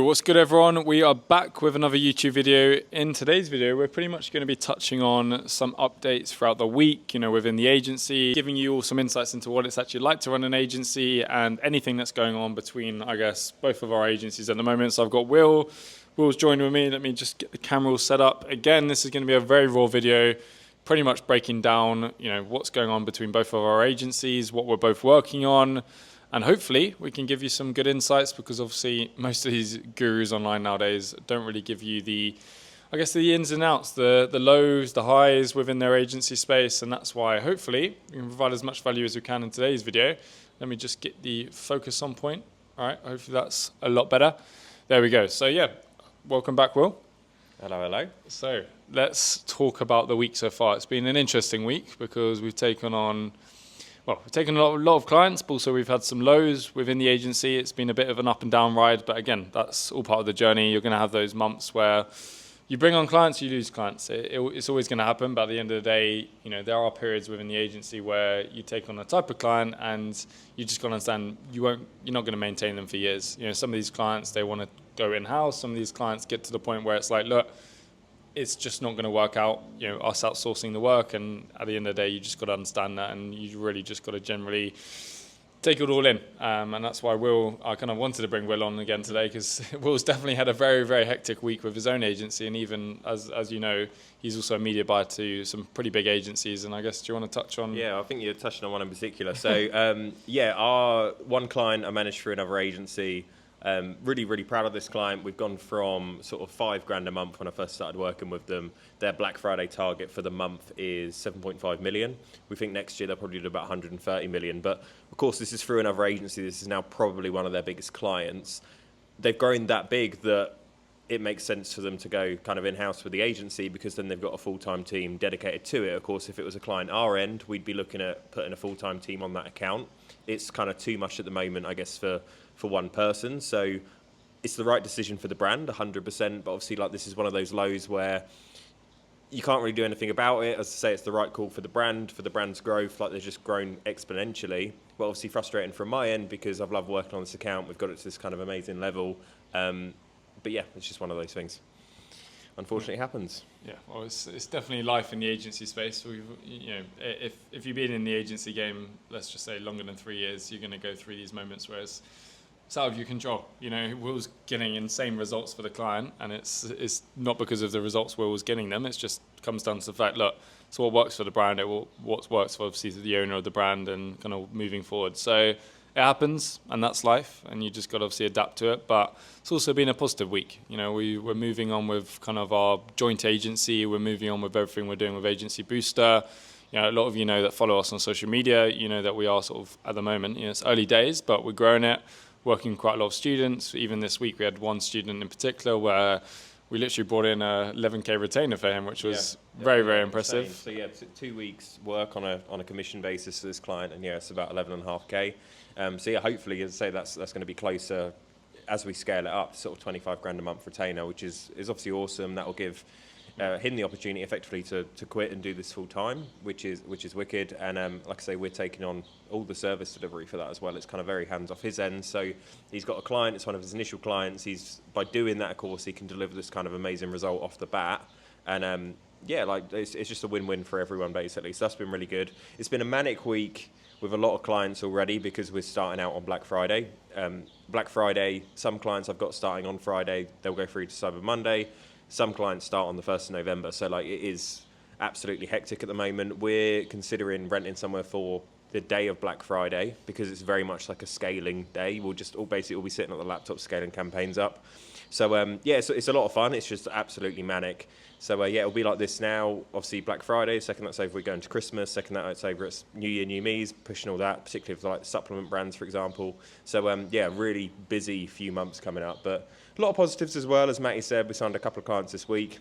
what's good everyone? We are back with another YouTube video. In today's video, we're pretty much going to be touching on some updates throughout the week, within the agency, giving you all some insights into what it's actually like to run an agency and anything that's going on between, I guess, both of our agencies at the moment. So I've got Will's joined with me. Let me just get the camera all set up. Again, this is going to be a very raw video, pretty much breaking down, what's going on between both of our agencies, what we're both working on. And hopefully we can give you some good insights, because obviously most of these gurus online nowadays don't really give you the ins and outs, the lows, the highs within their agency space. And that's why hopefully we can provide as much value as we can in today's video. Let me just get the focus on point. All right, hopefully that's a lot better. There we go. So yeah, welcome back, Will. Hello. So let's talk about the week so far. It's been an interesting week because we've taken on a lot of clients, but also we've had some lows within the agency. It's been a bit of an up and down ride, but again, that's all part of the journey. You're going to have those months where you bring on clients, you lose clients. It's always going to happen, but at the end of the day, there are periods within the agency where you take on a type of client and you just got to understand you're not going to maintain them for years. Some of these clients, they want to go in-house. Some of these clients get to the point where it's like, look, it's just not going to work out, us outsourcing the work. And at the end of the day, you just got to understand that, and you really just got to generally take it all in. And that's why I kind of wanted to bring Will on again today, because Will's definitely had a very, very hectic week with his own agency. And even as you know, he's also a media buyer to some pretty big agencies. And I guess, do you want to touch on? Yeah, I think you're touching on one in particular. So our one client I managed through another agency. Really, really proud of this client. We've gone from sort of $5,000 a month when I first started working with them. Their Black Friday target for the month is 7.5 million. We think next year they'll probably do about 130 million. But of course, this is through another agency. This is now probably one of their biggest clients. They've grown that big that it makes sense for them to go kind of in-house with the agency, because then they've got a full-time team dedicated to it. Of course, if it was a client our end, we'd be looking at putting a full-time team on that account. It's kind of too much at the moment, I guess, for one person. So it's the right decision for the brand, 100%. But obviously, this is one of those lows where you can't really do anything about it. As I say, it's the right call for the brand's growth. They've just grown exponentially. But obviously frustrating from my end, because I've loved working on this account. We've got it to this kind of amazing level. But yeah, it's just one of those things. Unfortunately, it happens. Yeah, well, it's definitely life in the agency space. If you've been in the agency game, let's just say longer than 3 years, you're going to go through these moments where it's out of your control. Will's getting insane results for the client, and it's not because of the results Will was getting them. It just comes down to the fact, look, it's what works for the brand. What works for obviously the owner of the brand, and kind of moving forward. So it happens, and that's life, and you just got to obviously adapt to it. But it's also been a positive week. We're moving on with kind of our joint agency. We're moving on with everything we're doing with Agency Booster. A lot of you know that follow us on social media. That we are sort of, at the moment, it's early days, but we're growing it, working with quite a lot of students. Even this week, we had one student in particular where we literally brought in a 11K retainer for him, which was very, very impressive. Insane. So 2 weeks work on a commission basis for this client, and it's about 11.5K. Hopefully, as I say, that's going to be closer as we scale it up, sort of 25 grand a month retainer, which is obviously awesome. That will give him the opportunity effectively to quit and do this full time, which is wicked. And like I say, we're taking on all the service delivery for that as well. It's kind of very hands off his end. So he's got a client. It's one of his initial clients. By doing that, of course, he can deliver this kind of amazing result off the bat. And it's just a win-win for everyone basically. So that's been really good. It's been a manic week with a lot of clients already, because we're starting out on Black Friday. Black Friday, some clients I've got starting on Friday, they'll go through to Cyber Monday. Some clients start on the 1st of November. So it is absolutely hectic at the moment. We're considering renting somewhere for the day of Black Friday, because it's very much like a scaling day. We'll just all be sitting at the laptop scaling campaigns up. So it's a lot of fun. It's just absolutely manic. So it'll be like this now. Obviously Black Friday, second that's over, we're going to Christmas. Second that's over, it's New Year, New Me's, pushing all that, particularly for supplement brands, for example. So really busy few months coming up, but a lot of positives as well. As Matty said, we signed a couple of clients this week,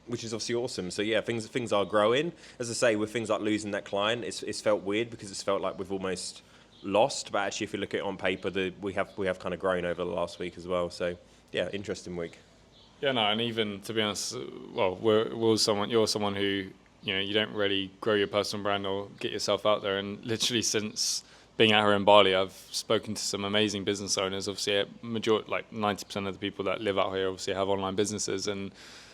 which is obviously awesome. So things are growing. As I say, with things like losing that client, it's felt weird, because it's felt like we've almost lost. But actually, if you look at it on paper, we have kind of grown over the last week as well. So interesting week. Yeah, no, and even to be honest, well, you're someone who you don't really grow your personal brand or get yourself out there, and literally since being out here in Bali, I've spoken to some amazing business owners. Obviously, majority, like 90% of the people that live out here obviously have online businesses, and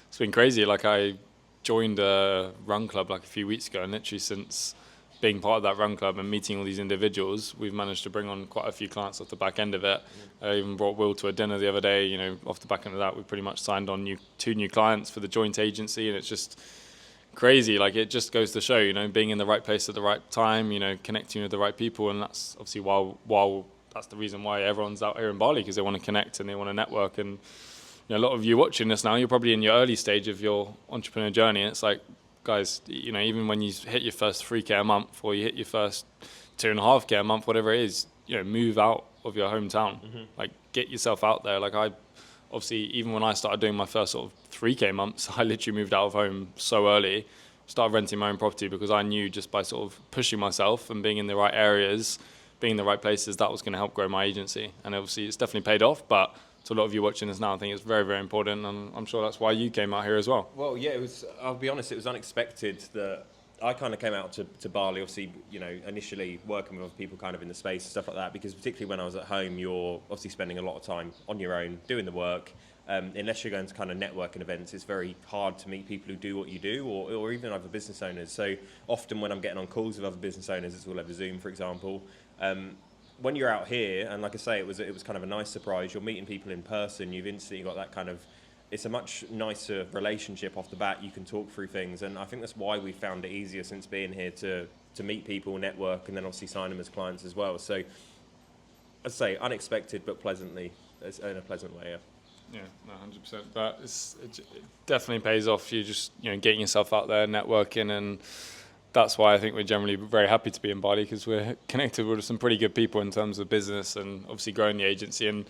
it's been crazy. Like, I joined a run club like a few weeks ago, and literally since being part of that run club and meeting all these individuals, we've managed to bring on quite a few clients off the back end of it. I even brought Will to a dinner the other day. You know, off the back end of that, we pretty much signed on two new clients for the joint agency, and it's just crazy. Like, it just goes to show, you know, being in the right place at the right time, you know, connecting with the right people, and that's obviously why that's the reason why everyone's out here in Bali, because they want to connect and they want to network. And you know, a lot of you watching this now, you're probably in your early stage of your entrepreneur journey, and it's like, guys, you know, even when you hit your first 3K a month, or you hit your first 2.5K a month, whatever it is, you know, move out of your hometown. Like, get yourself out there. Like, I obviously, even when I started doing my first sort of 3K months, I literally moved out of home so early, started renting my own property, because I knew just by sort of pushing myself and being in the right areas, being in the right places, that was going to help grow my agency. And obviously it's definitely paid off, but to a lot of you watching this now, I think it's very, very important, and I'm sure that's why you came out here as well. Well, yeah, it was. I'll be honest, it was unexpected that I kind of came out to Bali, obviously, you know, initially working with other people kind of in the space and stuff like that, because particularly when I was at home, you're obviously spending a lot of time on your own, doing the work. Unless you're going to kind of networking events, it's very hard to meet people who do what you do, or even other business owners. So often when I'm getting on calls with other business owners, it's all over Zoom, for example. When you're out here, and like I say, it was kind of a nice surprise. You're meeting people in person. You've instantly got that kind of, it's a much nicer relationship off the bat. You can talk through things, and I think that's why we found it easier since being here to meet people, network, and then obviously sign them as clients as well. So I'd say unexpected, but pleasantly, in a pleasant way. Yeah. Yeah, no, 100%. But it definitely pays off. You just, you know, getting yourself out there, networking, and that's why I think we're generally very happy to be in Bali, because we're connected with some pretty good people in terms of business and obviously growing the agency. And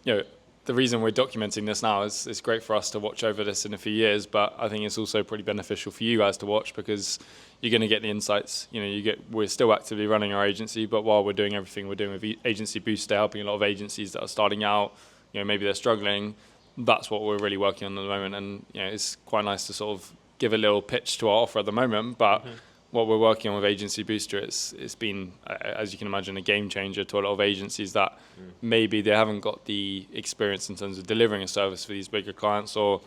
you know, the reason we're documenting this now is it's great for us to watch over this in a few years, but I think it's also pretty beneficial for you guys to watch, because you're going to get the insights. You know, we're still actively running our agency, but while we're doing everything we're doing with Agency Booster, helping a lot of agencies that are starting out, you know, maybe they're struggling, that's what we're really working on at the moment. And you know, it's quite nice to sort of give a little pitch to our offer at the moment, but what we're working on with Agency Booster, it's been, as you can imagine, a game changer to a lot of agencies that maybe they haven't got the experience in terms of delivering a service for these bigger clients, or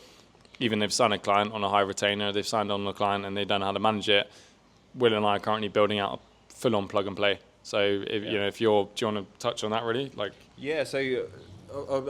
even they've signed a client on a high retainer, they've signed on a client and they don't know how to manage it. Will and I are currently building out a full-on plug and play. So you know, do you want to touch on that really? Like, yeah, so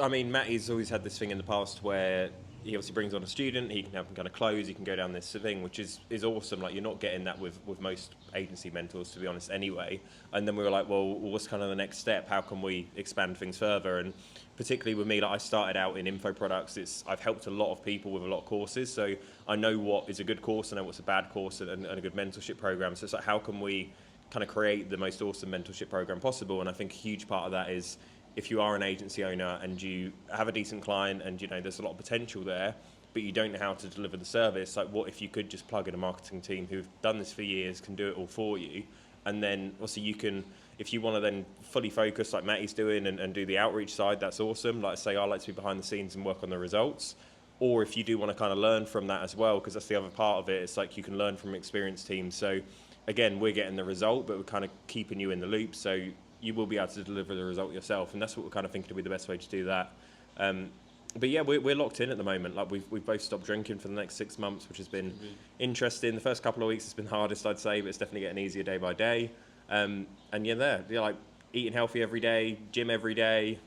I mean, Matty's always had this thing in the past where he obviously brings on a student, he can help him kind of close, he can go down this thing, which is awesome. Like, you're not getting that with most agency mentors, to be honest, anyway. And then we were like, well, what's kind of the next step? How can we expand things further? And particularly with me, like, I started out in info products. I've helped a lot of people with a lot of courses, so I know what is a good course, I know what's a bad course, and a good mentorship program. So it's like, how can we kind of create the most awesome mentorship program possible? And I think a huge part of that is, if you are an agency owner and you have a decent client and you know there's a lot of potential there, but you don't know how to deliver the service, like, what if you could just plug in a marketing team who've done this for years, can do it all for you, and then also you can, if you want to then fully focus like Matty's doing and do the outreach side, that's awesome. Like I say, I like to be behind the scenes and work on the results. Or if you do want to kind of learn from that as well, because that's the other part of it, it's like you can learn from experienced teams. So again, we're getting the result, but we're kind of keeping you in the loop, so you will be able to deliver the result yourself, and that's what we're kind of thinking to be the best way to do that. But yeah, we're locked in at the moment. Like, we've both stopped drinking for the next 6 months, which has been interesting. The first couple of weeks has been hardest, I'd say, but it's definitely getting easier day by day. And you're like eating healthy every day, gym every day,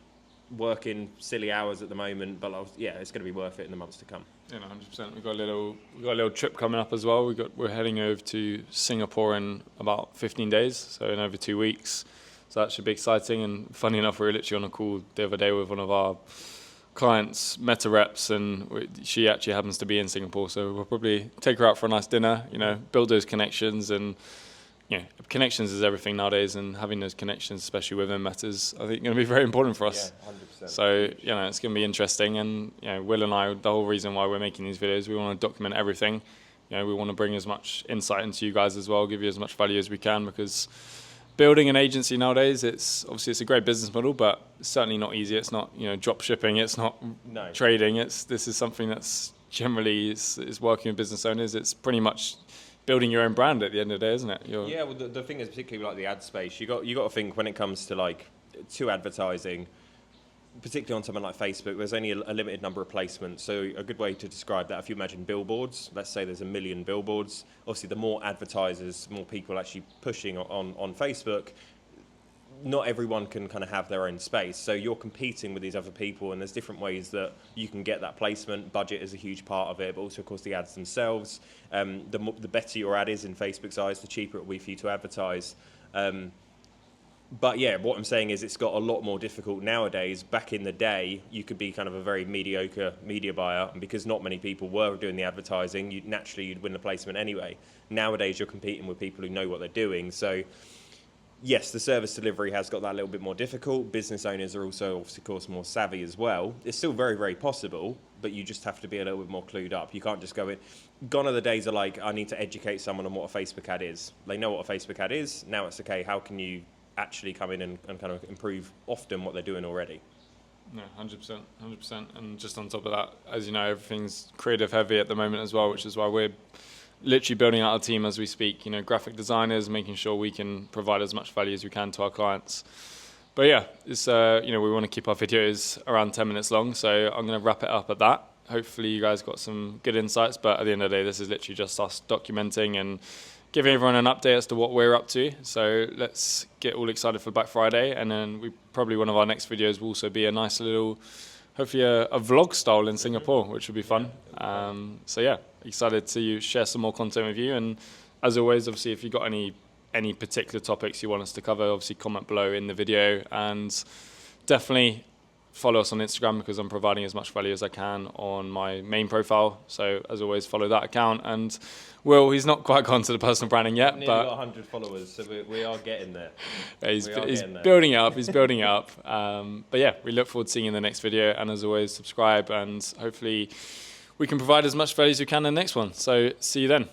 working silly hours at the moment. But yeah, it's going to be worth it in the months to come. Yeah, 100%. We've got a little trip coming up as well. We're heading over to Singapore in about 15 days, so in over 2 weeks. So that should be exciting. And funny enough, we were literally on a call the other day with one of our clients, Meta reps, and she actually happens to be in Singapore. So we'll probably take her out for a nice dinner, you know, build those connections. And you know, connections is everything nowadays, and having those connections, especially within Metas, I think going to be very important for us. Yeah, 100%. So, you know, it's going to be interesting. And, you know, Will and I, the whole reason why we're making these videos, we want to document everything. You know, we want to bring as much insight into you guys as well, give you as much value as we can, because building an agency nowadays, it's a great business model, but it's certainly not easy. It's not, you know, drop shipping. It's not trading. This is something that's generally is working with business owners. It's pretty much building your own brand at the end of the day, isn't it? Yeah, well, the thing is, particularly like the ad space, you got to think when it comes to like to advertising, particularly on something like Facebook, there's only a limited number of placements. So a good way to describe that, if you imagine billboards, let's say there's 1 million billboards. Obviously, the more advertisers, more people actually pushing on Facebook, not everyone can kind of have their own space. So you're competing with these other people, and there's different ways that you can get that placement. Budget is a huge part of it, but also, of course, the ads themselves. The better your ad is in Facebook's eyes, the cheaper it will be for you to advertise. But yeah, what I'm saying is it's got a lot more difficult nowadays. Back in the day, you could be kind of a very mediocre media buyer, and because not many people were doing the advertising, you'd win the placement anyway. Nowadays, you're competing with people who know what they're doing. So yes, the service delivery has got that a little bit more difficult. Business owners are also, of course, more savvy as well. It's still very, very possible, but you just have to be a little bit more clued up. You can't just go in. Gone are the days of like, I need to educate someone on what a Facebook ad is. They know what a Facebook ad is. Now it's okay, how can you actually come in and kind of improve often what they're doing already? No, 100%. And just on top of that, as you know, everything's creative heavy at the moment as well, which is why we're literally building out our team as we speak. You know, graphic designers, making sure we can provide as much value as we can to our clients. But yeah, it's we want to keep our videos around 10 minutes long, so I'm going to wrap it up at that. Hopefully you guys got some good insights, but at the end of the day, this is literally just us documenting and giving everyone an update as to what we're up to. So let's get all excited for Black Friday, and then probably one of our next videos will also be a nice little, hopefully a vlog style in Singapore, which will be fun. So yeah, excited to share some more content with you. And as always, obviously, if you've got any particular topics you want us to cover, obviously comment below in the video, and definitely follow us on Instagram, because I'm providing as much value as I can on my main profile. So as always, follow that account. And Will, he's not quite gone to the personal branding yet, Nearly but got 100 followers, so we are getting there. He's building it up. He's building it up. But yeah, we look forward to seeing you in the next video. And as always, subscribe, and hopefully we can provide as much value as we can in the next one. So see you then.